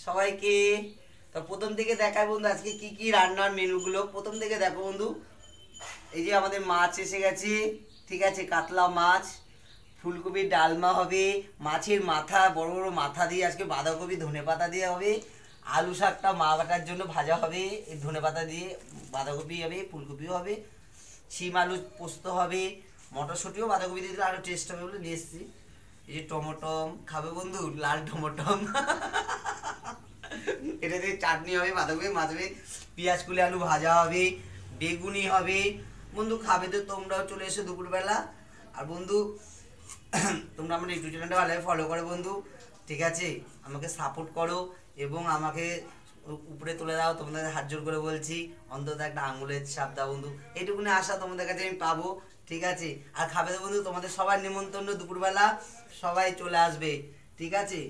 সবাইকে। তো প্রথম থেকে দেখায় বন্ধু আজকে কি কি রান্নার মেনুগুলো। প্রথম থেকে দেখো বন্ধু, এই যে আমাদের মাছ এসে গেছে, ঠিক আছে, কাতলা মাছ, ফুলকপির ডালমা হবে, মাছের মাথা, বড় বড় মাথা দিয়ে আজকে বাঁধাকপি ধনেপাতা দিয়ে হবে, আলু শাকটা মা বাটার জন্য ভাজা হবে, এই ধনেপাতা দিয়ে, বাঁধাকপি হবে, ফুলকপিও হবে, শিম আলু পোস্ত হবে, মটরশুঁটিও বাঁধাকপি দিয়ে দিলে আরও টেস্ট হবে বলে নিয়ে এসেছি। এই যে টমেটম খাবে বন্ধু, লাল টমেটম এটা দিয়ে চাটনি হবে, বাঁধাকপি মাছ হবে, পেঁয়াজ কুলে আলু ভাজা হবে, বেগুনি হবে। বন্ধু খাবে তো তোমরাও চলে এসো দুপুরবেলা। আর বন্ধু তোমরা আমার ইউটিউব চ্যানেলটা ভালোভাবে ফলো করো বন্ধু, ঠিক আছে, আমাকে সাপোর্ট করো এবং আমাকে উপরে তুলে দাও, তোমাদের হাত জোর করে বলছি, অন্তত একটা আঙুলের ছাপ দাও বন্ধু, এইটুকুনি আশা তোমাদের কাছে আমি পাবো, ঠিক আছে। আর খাবে তো বন্ধু, তোমাদের সবার নিমন্ত্রণ দুপুরবেলা, সবাই চলে আসবে, ঠিক আছে।